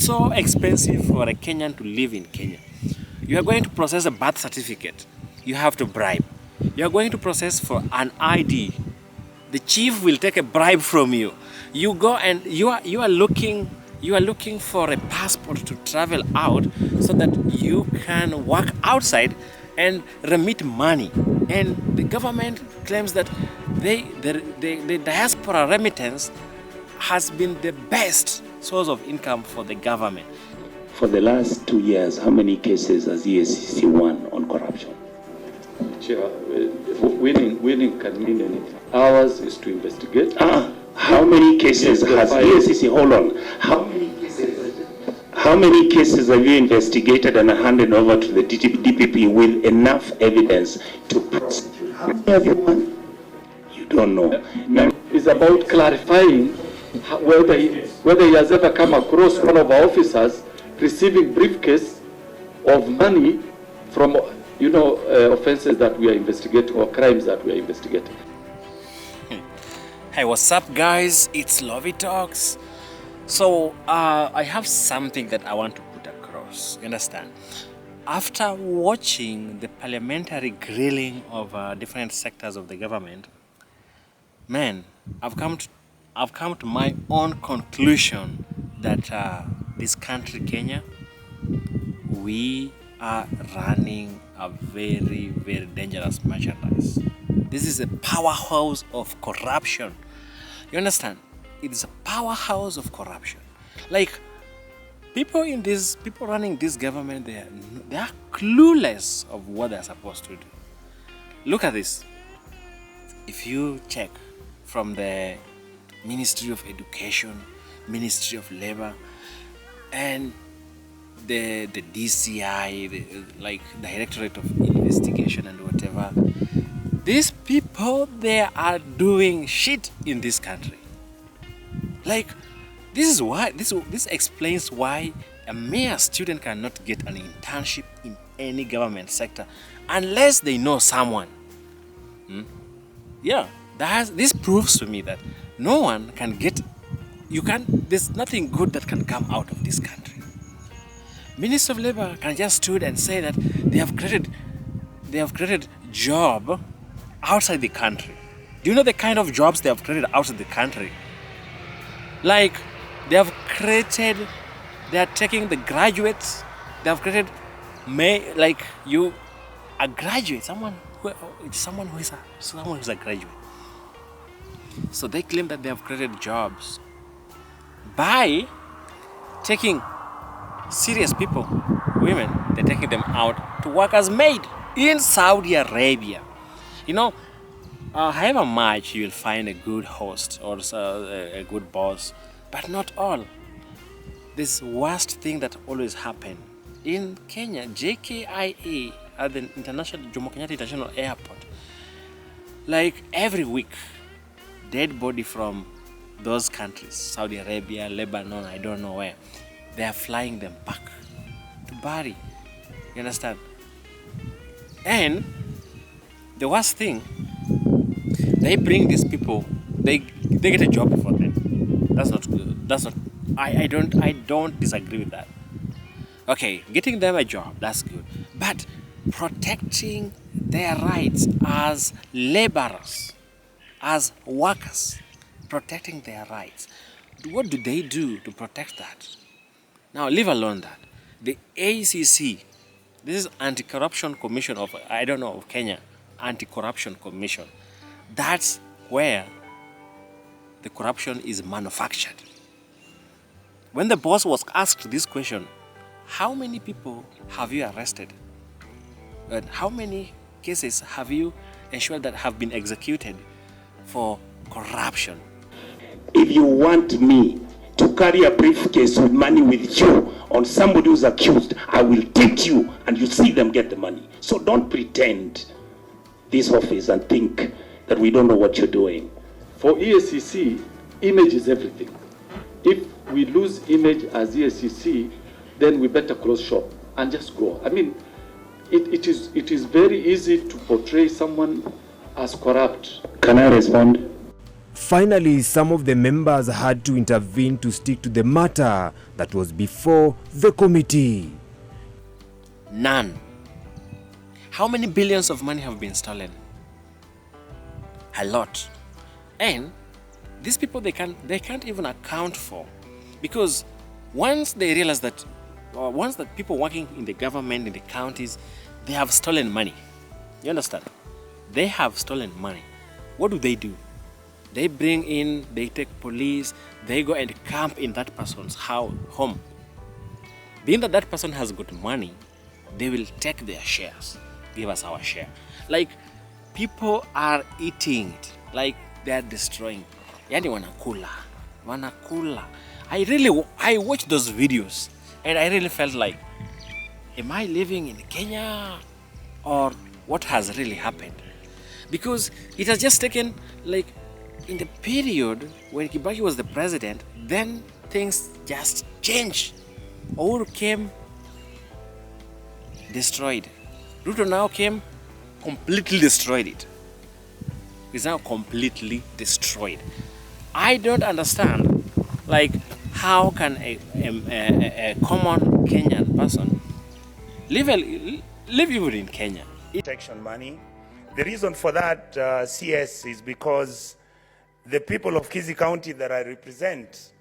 so expensive for a Kenyan to live in Kenya. You are going to process a birth certificate, you have to bribe. You are going to process for an ID. The chief will take a bribe from you. You go and you are looking for a passport to travel out so that you can work outside and remit money. And the government claims that the diaspora remittance has been the best source of income for the government. For the last 2 years, how many cases has EACC won on corruption? Chair, winning can mean anything. Ours is to investigate. How many cases has EACC? Hold on. How many cases have you investigated and handed over to the DPP with enough evidence to prosecute? How many have you won? You don't know. It's about clarifying whether he has ever come across one of our officers receiving briefcase of money from offenses that we are investigating or crimes that we are investigating. Hey, what's up, guys? It's Lovey Talks. So I have something that I want to put across. You understand? After watching the parliamentary grilling of different sectors of the government, man, I've come to my own conclusion that this country, Kenya, we are running a very, very dangerous merchandise. This is a powerhouse of corruption. You understand? It is a powerhouse of corruption. Like, people running this government, they are clueless of what they're supposed to do. Look at this. If you check from the Ministry of Education, Ministry of Labor, and the DCI, the Directorate of Investigation and whatever, these people, they are doing shit in this country. Like, this explains why a mere student cannot get an internship in any government sector unless they know someone. Yeah, this proves to me that no one can get, there's nothing good that can come out of this country. Minister of Labor can just stood and say that they have created job outside the country. Do you know the kind of jobs they have created outside the country? Like, they are taking the graduates, they have created, a graduate, someone who is a graduate. So they claim that they have created jobs by taking serious people, women, they're taking them out to work as maid in Saudi Arabia. You know, however much you'll find a good host or a good boss, but not all. This worst thing that always happen in Kenya, JKIA at the Jomo Kenyatta International Airport, like every week, dead body from those countries, Saudi Arabia, Lebanon, I don't know where, they are flying them back to bury. You understand? And the worst thing, they bring these people, they get a job for them. That's not good. That's not. I don't disagree with that. Okay, getting them a job, that's good. But protecting their rights as laborers, as workers, protecting their rights. What do they do to protect that? Now, leave alone that. The EACC, this is Anti-Corruption Commission of Kenya, Anti-Corruption Commission. That's where the corruption is manufactured. When the boss was asked this question, how many people have you arrested? And how many cases have you ensured that have been executed for corruption? If you want me to carry a briefcase with money with you on somebody who's accused, I will take you and you see them get the money. So don't pretend this office and think that we don't know what you're doing. For EACC, image is everything. If we lose image as EACC, then we better close shop and just go. I mean, it is very easy to portray someone as corrupt. Can I respond? Finally, some of the members had to intervene to stick to the matter that was before the committee. None. How many billions of money have been stolen? A lot. And these people, they can't even account for, because once they realize that, once that people working in the government, in the counties, they have stolen money. You understand? They have stolen money. What do? They bring in, they take police, they go and camp in that person's home. Being that that person has got money, they will take their shares, give us our share. Like, people are eating it, like they are destroying. Yani wanakula. I watched those videos and I really felt like, am I living in Kenya or what has really happened? Because it has just taken, like, in the period when Kibaki was the president, then things just changed. Uhuru came, destroyed. Ruto now came, completely destroyed it. It's now completely destroyed. I don't understand, like, how can a common Kenyan person live even in Kenya? Protection money. The reason for that, CS, is because the people of Kisii County that I represent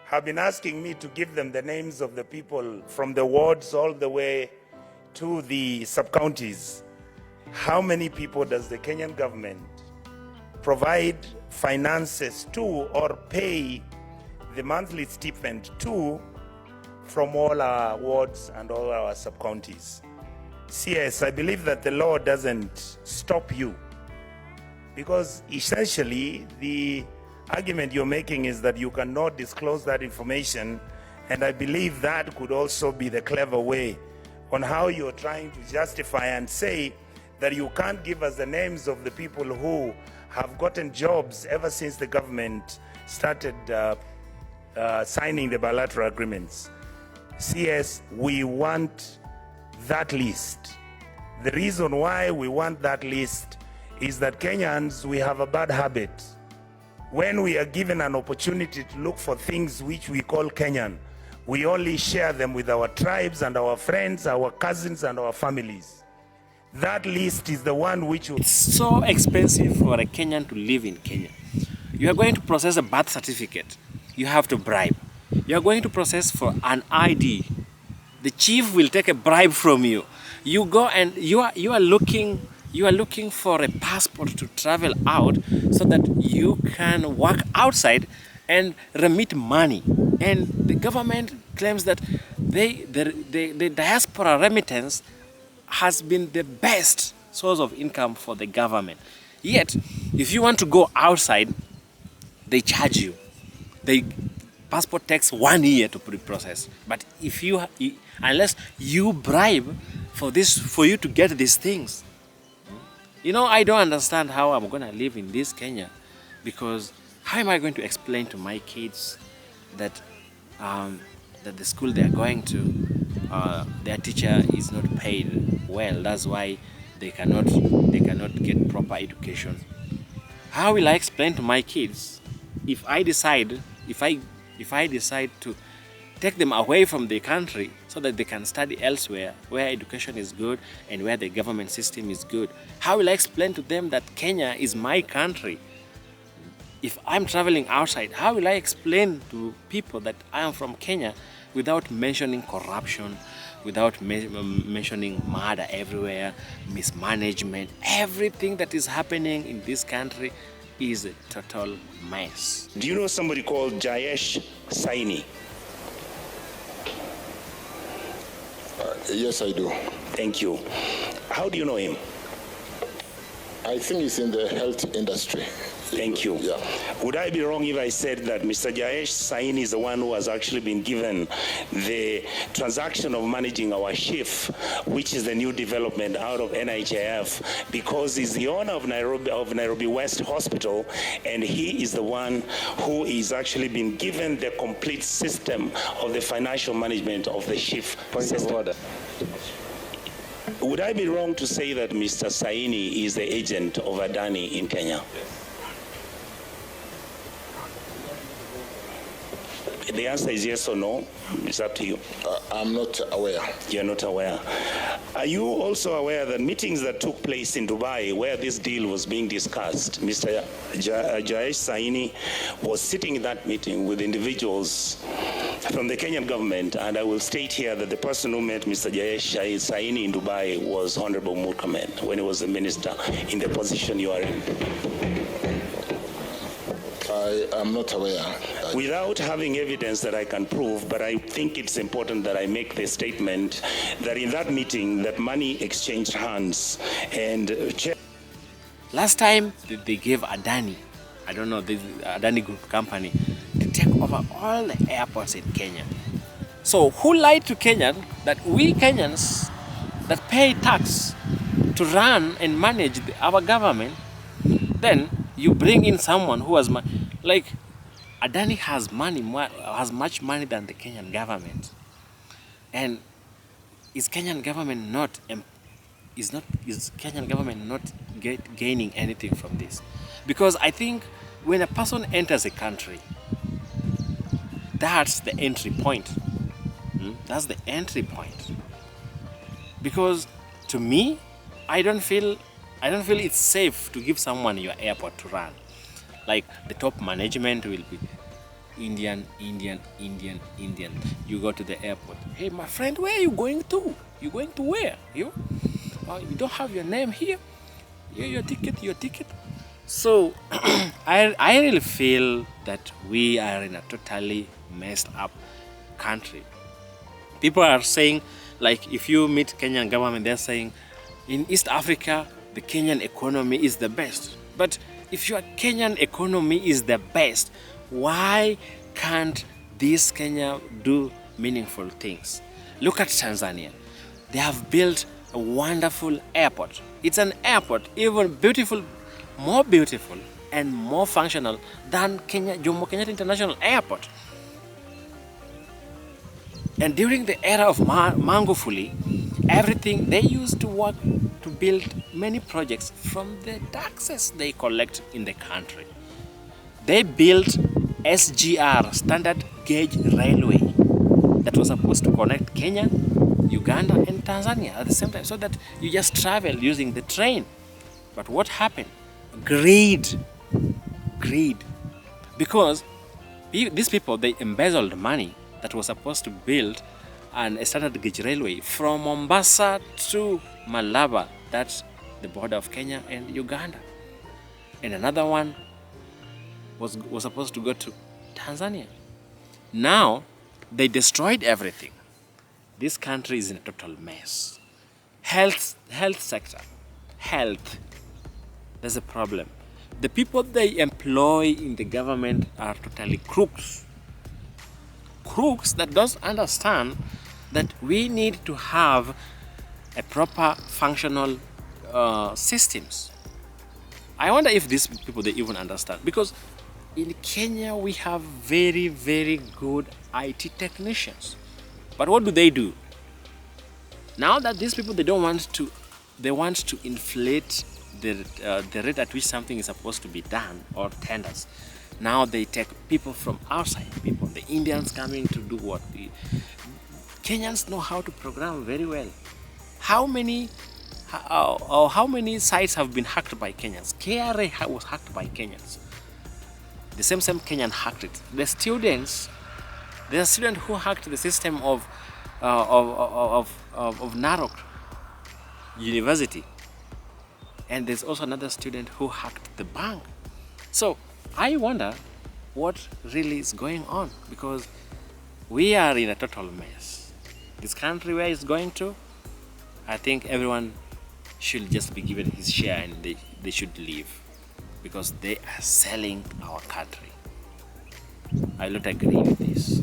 have been asking me to give them the names of the people from the wards all the way to the sub-counties. How many people does the Kenyan government provide finances to or pay the monthly stipend to from all our wards and all our sub-counties? CS, I believe that the law doesn't stop you, because essentially the argument you're making is that you cannot disclose that information, and I believe that could also be the clever way on how you're trying to justify and say that you can't give us the names of the people who have gotten jobs ever since the government started signing the bilateral agreements. CS, we want that list. The reason why we want that list is that Kenyans, we have a bad habit. When we are given an opportunity to look for things which we call Kenyan, we only share them with our tribes and our friends, our cousins and our families. That list is the one which... It's so expensive for a Kenyan to live in Kenya. You are going to process a birth certificate, you have to bribe. You are going to process for an ID. The chief will take a bribe from you. You go and you are looking for a passport to travel out so that you can work outside and remit money. And the government claims that the diaspora remittance has been the best source of income for the government. Yet, if you want to go outside, they charge you. The passport takes 1 year to process. But if unless you bribe for you to get these things, I don't understand how I'm going to live in this Kenya, because how am I going to explain to my kids that the school they are going to, their teacher is not paid well? That's why they cannot get proper education. How will I explain to my kids if I decide to take them away from the country so that they can study elsewhere where education is good and where the government system is good? How will I explain to them that Kenya is my country? If I'm traveling outside, how will I explain to people that I am from Kenya without mentioning corruption, without mentioning murder everywhere, mismanagement? Everything that is happening in this country is a total mess. Do you know somebody called Jayesh Saini? Yes, I do. Thank you. How do you know him? I think he's in the health industry. Thank you. Yeah. Would I be wrong if I said that Mr. Jayesh Saini is the one who has actually been given the transaction of managing our SHIF, which is the new development out of NHIF, because he's the owner of Nairobi West Hospital, and he is the one who is actually been given the complete system of the financial management of the SHIF system. Point of order. Would I be wrong to say that Mr. Saini is the agent of Adani in Kenya? The answer is yes or no. It's up to you. I'm not aware. You're not aware. Are you also aware that meetings that took place in Dubai where this deal was being discussed, Mr. Jayesh Saini was sitting in that meeting with individuals from the Kenyan government, and I will state here that the person who met Mr. Jayesh Saini in Dubai was Honorable Murkamen when he was a minister in the position you are in. I am not aware. Without having evidence that I can prove, but I think it's important that I make the statement that in that meeting that money exchanged hands and Last time they gave Adani, I don't know, the Adani Group company, to take over all the airports in Kenya. So who lied to Kenyan that we Kenyans that pay tax to run and manage our government, then you bring in someone who has money. Like Adani has much money than the Kenyan government, and is Kenyan government not gaining anything from this? Because I think when a person enters a country, that's the entry point. That's the entry point. Because to me, I don't feel it's safe to give someone your airport to run. Like the top management will be Indian. You go to the airport. Hey, my friend, where are you going to? You going to where? You don't have your name here. Here, your ticket. So I really feel that we are in a totally messed up country. People are saying, like, if you meet Kenyan government, they're saying, in East Africa, the Kenyan economy is the best. But if your Kenyan economy is the best, why can't this Kenya do meaningful things? Look at Tanzania. They have built a wonderful airport. It's an airport, even more beautiful and more functional than Jomo Kenyatta International Airport. And during the era of Magufuli, everything they used to work to build many projects from the taxes they collect in the country. They built SGR, Standard Gauge Railway, that was supposed to connect Kenya, Uganda and Tanzania at the same time, so that you just travel using the train. But what happened? Greed. Because these people, they embezzled money that was supposed to build a standard gauge railway from Mombasa to Malaba, that's the border of Kenya and Uganda. And another one was supposed to go to Tanzania. Now, they destroyed everything. This country is in a total mess. Health sector. There's a problem. The people they employ in the government are totally crooks. Crooks that don't understand that we need to have a proper functional systems. I wonder if these people, they even understand. Because in Kenya, we have very, very good IT technicians. But what do? Now that these people, they want to inflate the rate at which something is supposed to be done, or tenders. Now they take people from outside, the Indians coming to do what? The Kenyans know how to program very well. How many sites have been hacked by Kenyans? KRA was hacked by Kenyans. The same Kenyan hacked it. The student who hacked the system of Narok University, and there's also another student who hacked the bank. So I wonder what really is going on, because we are in a total mess. This country, where it's going to, I think everyone should just be given his share and they should leave, because they are selling our country. I don't agree with this.